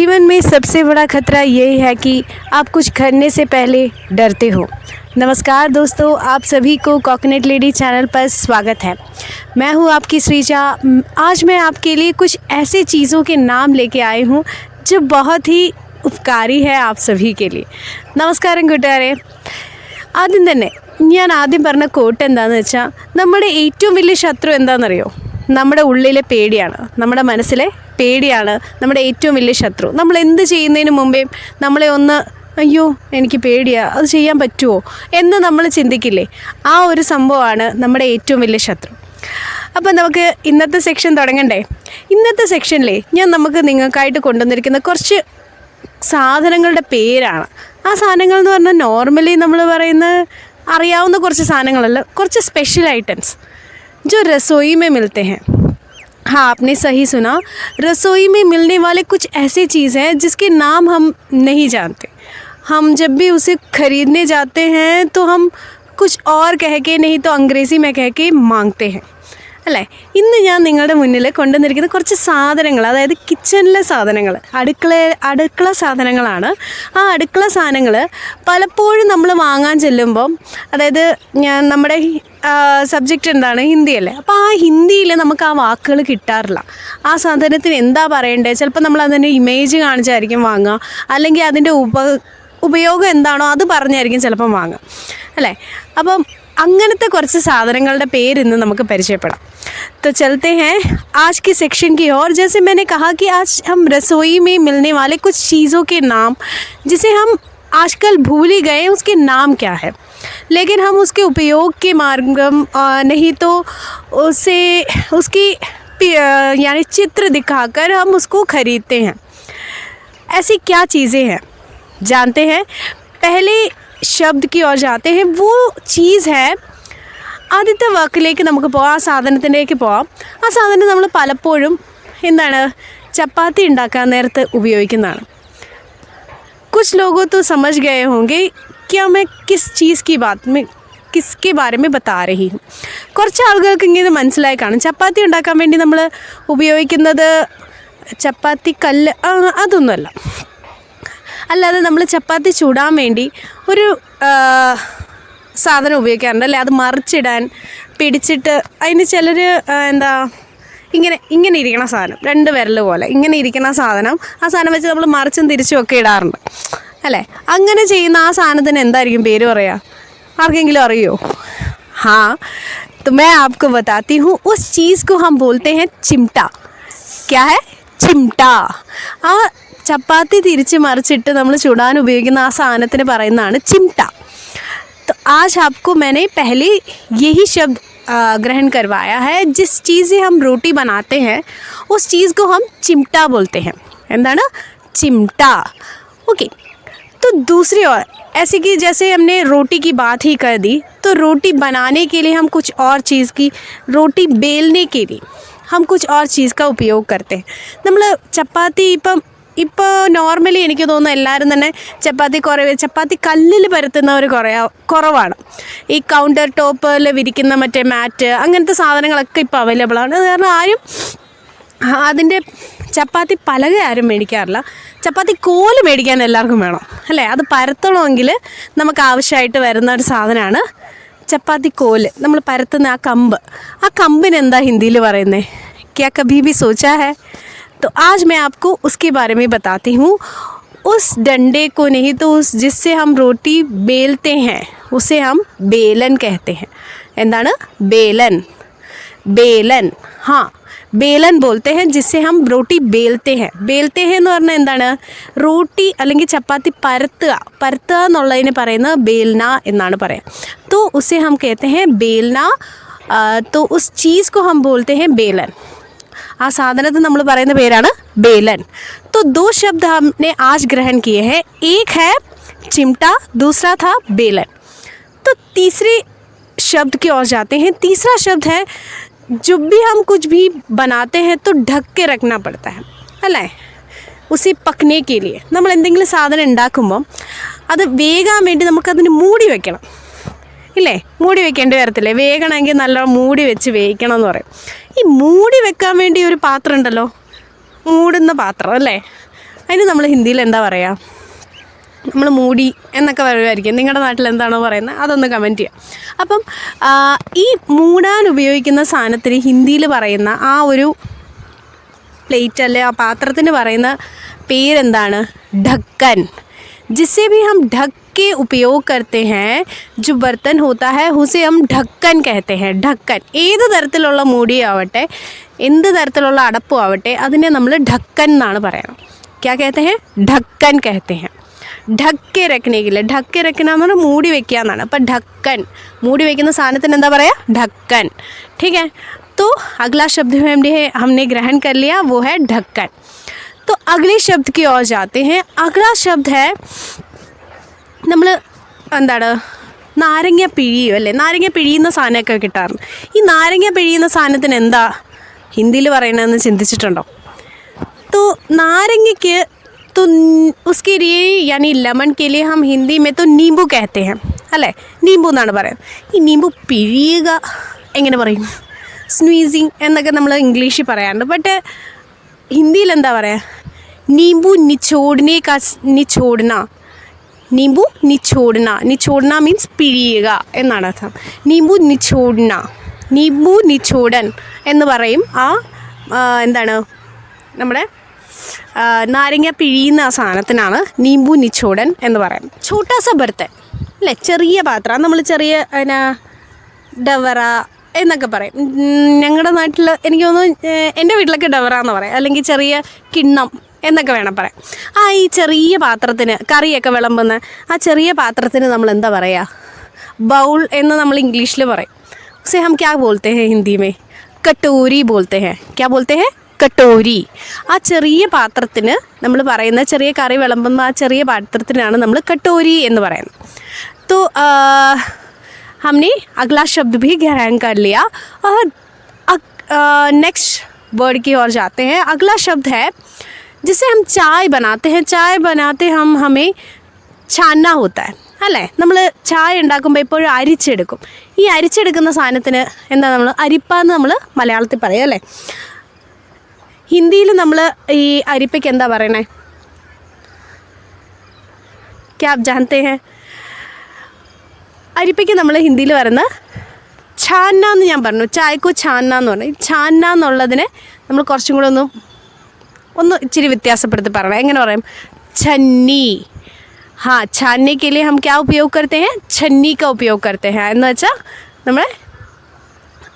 जीवन में सबसे बड़ा खतरा यही है कि आप कुछ करने से पहले डरते हो। नमस्कार दोस्तों, आप सभी को कोकोनट लेडी चैनल पर स्वागत है। मैं हूं आपकी श्रीजा। आज मैं आपके लिए कुछ ऐसे चीज़ों के नाम लेके आई हूं जो बहुत ही उपकारी है आप सभी के लिए। നമസ്കാരം കൂട്ടുകാരെ, ആദ്യം തന്നെ ഞാൻ പറഞ്ഞ കോട്ട് എന്താണെന്ന് വെച്ചാൽ, നമ്മുടെ ഏറ്റവും വലിയ ശത്രു എന്താണെന്നറിയോ? നമ്മുടെ ഉള്ളിലെ പേടിയാണ്, നമ്മുടെ മനസ്സിലെ പേടിയാണ് നമ്മുടെ ഏറ്റവും വലിയ ശത്രു. നമ്മൾ എന്ത് ചെയ്യുന്നതിന് മുമ്പേ നമ്മളെ ഒന്ന് അയ്യോ എനിക്ക് പേടിയാണ്, അത് ചെയ്യാൻ പറ്റുമോ എന്ന് നമ്മൾ ചിന്തിക്കില്ലേ? ആ ഒരു സംഭവമാണ് നമ്മുടെ ഏറ്റവും വലിയ ശത്രു. അപ്പം നമുക്ക് ഇന്നത്തെ സെക്ഷൻ തുടങ്ങണ്ടേ? ഇന്നത്തെ സെക്ഷനിലെ ഞാൻ നിങ്ങൾക്കായിട്ട് കൊണ്ടുവന്നിരിക്കുന്ന കുറച്ച് സാധനങ്ങളുടെ പേരാണ്. ആ സാധനങ്ങൾ എന്ന് പറഞ്ഞാൽ നോർമലി നമ്മൾ പറയുന്ന അറിയാവുന്ന കുറച്ച് സാധനങ്ങളല്ല, കുറച്ച് സ്പെഷ്യൽ ഐറ്റംസ് जो रसोई में मिलते हैं। हाँ, आपने सही सुना, रसोई में मिलने वाले कुछ ऐसे चीज़ हैं जिसके नाम हम नहीं जानते। हम जब भी उसे ख़रीदने जाते हैं तो हम कुछ और कह के, नहीं तो अंग्रेज़ी में कह के मांगते हैं അല്ലേ? ഇന്ന് ഞാൻ നിങ്ങളുടെ മുന്നിൽ കൊണ്ടുവന്നിരിക്കുന്ന കുറച്ച് സാധനങ്ങൾ, അതായത് കിച്ചണിലെ സാധനങ്ങൾ, അടുക്കള സാധനങ്ങളാണ്. ആ അടുക്കള സാധനങ്ങൾ പലപ്പോഴും നമ്മൾ വാങ്ങാൻ ചെല്ലുമ്പം, അതായത് നമ്മുടെ സബ്ജക്റ്റ് എന്താണ്? ഹിന്ദിയല്ലേ. അപ്പോൾ ആ ഹിന്ദിയിൽ നമുക്ക് ആ വാക്കുകൾ കിട്ടാറില്ല. ആ സാധനത്തിന് എന്താ പറയേണ്ടത്? ചിലപ്പോൾ നമ്മൾ അതിൻ്റെ ഇമേജ് കാണിച്ചായിരിക്കും വാങ്ങുക, അല്ലെങ്കിൽ അതിൻ്റെ ഉപയോഗം എന്താണോ അത് പറഞ്ഞായിരിക്കും ചിലപ്പം വാങ്ങുക അല്ലേ? അപ്പം അങ്ങനത്തെ കുറച്ച് സാധനങ്ങളുടെ പേര് ഇന്ന് നമുക്ക് പരിചയപ്പെടാം. तो चलते हैं आज की सेक्शन की ओर। जैसे मैंने कहा कि आज हम रसोई में मिलने वाले कुछ चीज़ों के नाम, जिसे हम आजकल भूल ही गए उसके नाम क्या है, लेकिन हम उसके उपयोग के माध्यम नहीं तो उसकी यानी चित्र दिखाकर हम उसको ख़रीदते हैं। ऐसी क्या चीज़ें हैं जानते हैं? पहले शब्द की ओर जाते हैं. वो चीज़ है, ആദ്യത്തെ വാക്കിലേക്ക് നമുക്ക് പോകാം, ആ സാധനത്തിലേക്ക് പോകാം. ആ സാധനം നമ്മൾ പലപ്പോഴും എന്താണ്, ചപ്പാത്തി ഉണ്ടാക്കാൻ നേരത്ത് ഉപയോഗിക്കുന്നതാണ്. कुछ लोगों तो समझ गए होंगे क्या मैं किस चीज़ की बात में किसके बारे में बता रही हूँ. കുറച്ച് ആളുകൾക്ക് ഇങ്ങനെ മനസ്സിലായി കാണും. ചപ്പാത്തി ഉണ്ടാക്കാൻ വേണ്ടി നമ്മൾ ഉപയോഗിക്കുന്നത് ചപ്പാത്തി കല്ല്, അതൊന്നുമല്ല. അല്ലാതെ നമ്മൾ ചപ്പാത്തി ചൂടാൻ വേണ്ടി ഒരു സാധനം ഉപയോഗിക്കാറുണ്ട് അല്ലേ? അത് മറിച്ചിടാൻ, പിടിച്ചിട്ട് അതിന് ചിലർ ഇങ്ങനെ ഇരിക്കണ സാധനം, 2 വിരൽ പോലെ ഇങ്ങനെ ഇരിക്കണ സാധനം, ആ സാധനം വെച്ച് നമ്മൾ മറിച്ചും തിരിച്ചും ഒക്കെ ഇടാറുണ്ട് അല്ലേ? അങ്ങനെ ചെയ്യുന്ന ആ സാധനത്തിന് എന്തായിരിക്കും പേര് പറയുക? ആർക്കെങ്കിലും അറിയോ? हाँ, तो मैं आपको बताती हूँ. उस चीज़ को हम बोलते हैं चिमटा. क्या है? चिमटा. ആ ചപ്പാത്തി തിരിച്ച് മറിച്ചിട്ട് നമ്മൾ ചുടാൻ ഉപയോഗിക്കുന്ന ആ സാധനത്തിന് പറയുന്നതാണ് ചിംട്ട. तो आज आपको मैंने पहले यही शब्द ग्रहण करवाया है. जिस चीज़ से हम रोटी बनाते हैं उस चीज़ को हम चिमटा बोलते हैं. എന്താണ്? चिमटा. ओके, तो दूसरी ओर ऐसे कि जैसे हमने रोटी की बात ही कर दी, तो रोटी बनाने के लिए हम कुछ और चीज़ की, रोटी बेलने के लिए हम कुछ और चीज़ का उपयोग करते हैं. നമ്മൾ ചപ്പാത്തി ഇപ്പോൾ നോർമലി എനിക്ക് തോന്നുന്നു എല്ലാവരും തന്നെ ചപ്പാത്തി കല്ലിൽ പരത്തുന്നവർ കുറവാണ്. ഈ കൗണ്ടർ ടോപ്പിൽ വിരിക്കുന്ന മറ്റേ മാറ്റ്, അങ്ങനത്തെ സാധനങ്ങളൊക്കെ ഇപ്പോൾ അവൈലബിൾ ആണ്. അത് കാരണം ആരും അതിൻ്റെ ചപ്പാത്തി പലക ആരും മേടിക്കാറില്ല. ചപ്പാത്തി കോല് മേടിക്കാൻ എല്ലാവർക്കും വേണം അല്ലേ? അത് പരത്തണമെങ്കിൽ നമുക്ക് ആവശ്യമായിട്ട് വരുന്ന ഒരു സാധനമാണ് ചപ്പാത്തി കോല്. നമ്മൾ പരത്തുന്ന ആ കമ്പിന് എന്താ ഹിന്ദിയിൽ പറയുന്നത്? ക്യാ കഭി ഭി സോച്ചാ ഹൈ? तो आज मैं आपको उसके बारे में बताती हूँ. उस डंडे को नहीं तो जिससे हम रोटी बेलते हैं उसे हम बेलन कहते हैं. എന്താണ്? बेलन. हाँ, बेलन बोलते हैं जिससे हम रोटी बेलते हैं എന്ന് പറഞ്ഞാൽ എന്താണ്? റോട്ടി അല്ലെങ്കിൽ ചപ്പാത്തി പരത്തുക എന്നുള്ളതിന് പറയുന്നത് बेलना എന്നാണ് പറയുക. तो उसे हम कहते हैं बेलना. तो उस चीज़ को हम बोलते हैं बेलन. आ साधनത്തിന് നമ്മൾ പറയുന്ന പേരാണ് बेलन. तो 2 शब्द हमने आज ग्रहण किए हैं. एक है चिमटा, दूसरा था बेलन. तो तीसरे शब्द की ओर जाते हैं. तीसरा शब्द है, जब भी हम कुछ भी बनाते हैं तो ढक के रखना पड़ता है अല്ലേ? उसे पकने के लिए നമ്മൾ എന്തെങ്കിലും സാധനം ഉണ്ടാക്കുമ്പോൾ അത് വേകാൻ വേണ്ടി നമുക്കതിന് മൂടി വെക്കണം ഇല്ലേ? മൂടി വെക്കേണ്ടി വരത്തില്ലേ? വേഗണമെങ്കിൽ നല്ല മൂടി വെച്ച് വേവിക്കണം എന്ന് പറയും. ഈ മൂടി വെക്കാൻ വേണ്ടി ഒരു പാത്രം ഉണ്ടല്ലോ, മൂടുന്ന പാത്രം അല്ലേ? അതിന് നമ്മൾ ഹിന്ദിയിൽ എന്താ പറയുക? നമ്മൾ മൂടി എന്നൊക്കെ പറയുമായിരിക്കും. നിങ്ങളുടെ നാട്ടിൽ എന്താണോ പറയുന്നത് അതൊന്ന് കമൻറ്റ് ചെയ്യാം. അപ്പം ഈ മൂടാൻ ഉപയോഗിക്കുന്ന സാധനത്തിന് ഹിന്ദിയിൽ പറയുന്ന ആ ഒരു പ്ലേറ്റ് അല്ലെ ആ പാത്രത്തിന് പറയുന്ന പേരെന്താണ്? ढक्कन. जिससे भी हम ढक के उपयोग करते हैं, जो बर्तन होता है उसे हम ढक्कन कहते हैं. ढक्कन ഏത് തരത്തിലുള്ള മൂടിയാവട്ടെ എന്ത് തരത്തിലുള്ള അടപ്പും ആവട്ടെ അതിനെ നമ്മൾ ढक्कन എന്നാണ് പറയുന്നത്. क्या कहते हैं? ढक्कन कहते हैं. ढक्के रखने के लिए. ढक्के रखना എന്ന് പറഞ്ഞാൽ മൂടി വെക്കുക എന്നാണ്. അപ്പം ढक्कन മൂടി വയ്ക്കുന്ന സാധനത്തിന് എന്താ പറയുക? ढक्कन. ठीक है. तो अगला शब्द हमने ग्रहण कर लिया, वो है ढक्कन. तो अगले शब्द की ओर जाते हैं. अगला शब्द है നമ്മൾ എന്താണ് നാരങ്ങ പിഴിയും അല്ലേ? നാരങ്ങ പിഴിയുന്ന സാധനമൊക്കെ കിട്ടാറുണ്ട്. ഈ നാരങ്ങ പിഴിയുന്ന സാധനത്തിന് എന്താ ഹിന്ദിയിൽ പറയണതെന്ന് ചിന്തിച്ചിട്ടുണ്ടോ? तो നാരങ്ങയ്ക്ക് तो उसके लिए यानी लेमन के लिए हम हिंदी में तो नींबू कहते हैं അല്ലേ? നീമ്പു എന്നാണ് പറയുന്നത്. ഈ നീമ്പു പിഴിയുക എങ്ങനെ പറയും? സ്നീസിങ് എന്നൊക്കെ നമ്മൾ ഇംഗ്ലീഷിൽ പറയാറുണ്ട്. ബട്ട് ഹിന്ദിയിൽ എന്താ പറയുക? നീമ്പു നിച്ചോടനെ കാ നിച്ചോടന. നീമ്പു നിച്ചോടന. നിച്ചോടന മീൻസ് പിഴിയുക എന്നാണ് അർത്ഥം. നീമ്പു നിച്ചോടന. നീമ്പു നിച്ചോടൻ എന്ന് പറയും. എന്താണ് നമ്മുടെ നാരങ്ങ പിഴിയുന്ന ആ സാധനത്തിനാണ് നീമ്പു നിച്ചോടൻ എന്ന് പറയുന്നത്. ഛോട്ടാസ ബർത്തൻ അല്ലേ? ചെറിയ പാത്രം. നമ്മൾ ചെറിയ ഡവറ എന്നൊക്കെ പറയും. ഞങ്ങളുടെ നാട്ടിൽ എനിക്ക് തോന്നുന്നു എൻ്റെ വീട്ടിലൊക്കെ ഡവറ എന്ന് പറയും, അല്ലെങ്കിൽ ചെറിയ കിണ്ണം എന്നൊക്കെ വേണം പറയാം. ഈ ചെറിയ പാത്രത്തിന് കറിയൊക്കെ വിളമ്പുന്ന ആ ചെറിയ പാത്രത്തിന് നമ്മൾ എന്താ പറയുക? ബൗൾ എന്ന് നമ്മൾ ഇംഗ്ലീഷിൽ പറയും. उसे हम क्या बोलते हैं हिंदी में? कटोरी बोलते हैं. क्या बोलते हैं? കട്ടോരി. ആ ചെറിയ പാത്രത്തിന് നമ്മൾ പറയുന്ന ചെറിയ കറി വിളമ്പുന്ന ആ ചെറിയ പാത്രത്തിനാണ് നമ്മൾ കട്ടോരി എന്ന് പറയുന്നത്. तो हमने अगला शब्द भी ग्रहण कर लिया और नेक्स्ट वर्ड की ओर जाते हैं. अगला शब्द है जिसे हम चाय बनाते हैं. चाय बनाते हमें छानना होता है അല്ലേ? നമ്മൾ ചായ ഉണ്ടാക്കുമ്പോൾ എപ്പോഴും അരിച്ചെടുക്കും. ഈ അരിച്ചെടുക്കുന്ന സാധനത്തിന് എന്താ നമ്മൾ അരിപ്പാന്ന് നമ്മൾ മലയാളത്തിൽ പറയും അല്ലേ? ഹിന്ദിയിൽ നമ്മൾ ഈ അരിപ്പയ്ക്ക് എന്താ പറയണേ? ക്യാ ആപ് ജാനത്തെ ഹൈ? അരിപ്പയ്ക്ക് നമ്മൾ ഹിന്ദിയിൽ പറയുന്ന ഛാന്ന എന്ന് ഞാൻ പറഞ്ഞു. ചായക്കോ ഛാന്ന എന്ന് പറഞ്ഞു. ഈ ഛാന്ന എന്നുള്ളതിനെ നമ്മൾ കുറച്ചും കൂടെ ഒന്ന് ഇച്ചിരി വ്യത്യാസപ്പെടുത്തി പറയണം. എങ്ങനെ പറയും? ഛന്നി. हाँ, छानने के लिए हम क्या उपयोग करते हैं? छन्नी का उपयोग करते हैं. എന്ന് വെച്ചാൽ നമ്മൾ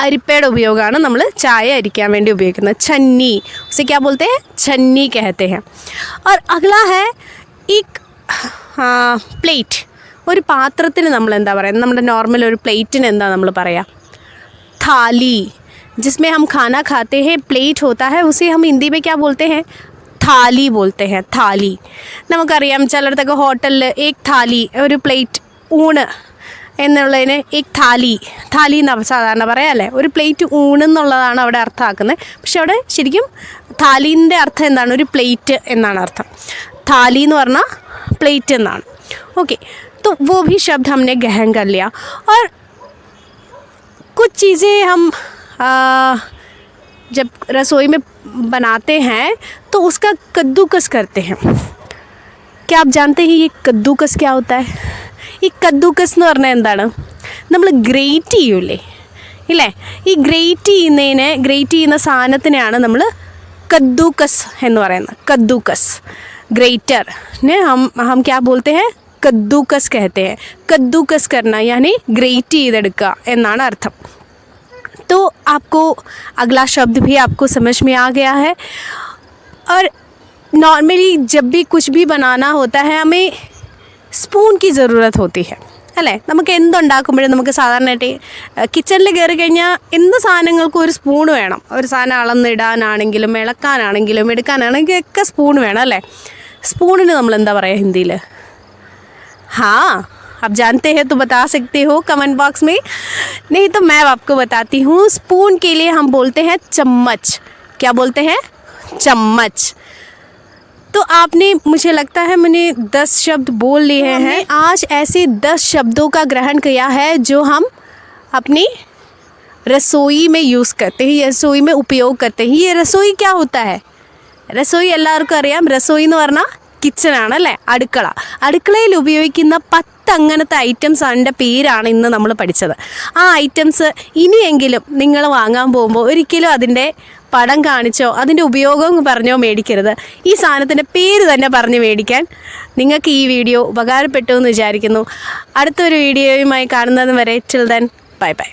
അരിപ്പയുടെ ഉപയോഗമാണ് നമ്മൾ ചായ അരിക്കാൻ വേണ്ടി ഉപയോഗിക്കുന്നത്. छन्नी. उसे क्या बोलते हैं? छन्नी कहते हैं. और अगला है एक പ്ലേറ്റ്. ഒരു പാത്രത്തിന് നമ്മൾ എന്താ പറയുക? നമ്മുടെ നോർമൽ ഒരു പ്ലേറ്റിന് എന്താ നമ്മൾ പറയുക? थाली. जिसमें हम खाना खाते हैं प्लेट होता है, उसे हम हिंदी में क्या बोलते हैं? थाली बोलते हैं. थाली. നമുക്കറിയാം ചിലയിടത്തൊക്കെ ഹോട്ടലിൽ ഏക് थाली ഒരു പ്ലേറ്റ് ഊണ് എന്നുള്ളതിന് ഏക് थाली എന്നാണ് സാധാരണ പറയാം അല്ലേ? ഒരു പ്ലേറ്റ് ഊണെന്നുള്ളതാണ് അവിടെ അർത്ഥമാക്കുന്നത്. പക്ഷെ അവിടെ ശരിക്കും थालीൻ്റെ അർത്ഥം എന്താണ്? ഒരു പ്ലേറ്റ് എന്നാണ് അർത്ഥം. थाली എന്ന് പറഞ്ഞാൽ പ്ലേറ്റ് എന്നാണ്. ഓക്കെ. तो वो भी शब्द हमने ग्रहण कर लिया. और कुछ चीज़ें हम जब रसोई में बनाते हैं तो उसका कद्दूकस करते हैं. क्या आप जानते हैं ये कद्दूकस क्या होता है? ഈ കദ്ദൂക്കസ് എന്ന് പറഞ്ഞാൽ എന്താണ്? നമ്മൾ ഗ്രേറ്റ് ചെയ്യൂലേ ഇല്ലേ? ഈ ഗ്രേറ്റ് ചെയ്യുന്ന സാധനത്തിനെയാണ് നമ്മൾ കദ്ദൂക്കസ് എന്ന് പറയുന്നത്. കദ്ദൂക്കസ്. ഗ്രേറ്ററിനെ हम क्या बोलते हैं? कद्दूकस कहते हैं. कद्दूकस करना यानी ग्रेट ചെയ്തെടുക്കുക എന്നാണ് അർത്ഥം. तो आपको अगला शब्द भी आपको समझ में आ गया है. और नॉर्मली जब भी कुछ भी बनाना होता है हमें स्पून की ज़रूरत होती है അല്ലേ? നമുക്ക് എന്തുണ്ടാക്കുമ്പോഴും നമുക്ക് സാധാരണയായിട്ട് കിച്ചണിൽ കയറി കഴിഞ്ഞാൽ എന്ത് സാധനങ്ങൾക്കും ഒരു സ്പൂൺ വേണം. ഒരു സാധനം അളന്നിടാനാണെങ്കിലും ഇളക്കാനാണെങ്കിലും എടുക്കാനാണെങ്കിലും ഒക്കെ സ്പൂൺ വേണം അല്ലേ? സ്പൂണിന് നമ്മൾ എന്താ പറയുക ഹിന്ദിയിൽ? हाँ, आप जानते हैं तो बता सकते हो कमेंट बॉक्स में. नहीं तो मैं आपको बताती हूँ. स्पून के लिए हम बोलते हैं चम्मच. क्या बोलते हैं? चम्मच. तो आपने मुझे लगता है मैंने 10 शब्द बोल लिए हैं. आज ऐसे 10 शब्दों का ग्रहण किया है जो हम अपनी रसोई में यूज़ करते हैं, रसोई में उपयोग करते हैं. ये रसोई क्या होता है? രസോയി എല്ലാവർക്കും അറിയാം. രസോയി എന്ന് പറഞ്ഞാൽ കിച്ചണാണ് അല്ലേ, അടുക്കള. അടുക്കളയിൽ ഉപയോഗിക്കുന്ന 10 അങ്ങനത്തെ ഐറ്റംസിൻ്റെ പേരാണ് ഇന്ന് നമ്മൾ പഠിച്ചത്. ആ ഐറ്റംസ് ഇനിയെങ്കിലും നിങ്ങൾ വാങ്ങാൻ പോകുമ്പോൾ ഒരിക്കലും അതിൻ്റെ പടം കാണിച്ചോ അതിൻ്റെ ഉപയോഗം പറഞ്ഞോ മേടിക്കരുത്. ഈ സാധനത്തിൻ്റെ പേര് തന്നെ പറഞ്ഞ് മേടിക്കാൻ. നിങ്ങൾക്ക് ഈ വീഡിയോ ഉപകാരപ്പെട്ടു എന്ന് വിചാരിക്കുന്നു. അടുത്തൊരു വീഡിയോയുമായി കാണുന്നത് വരെ ടിൽ ദെൻ ബൈ ബൈ.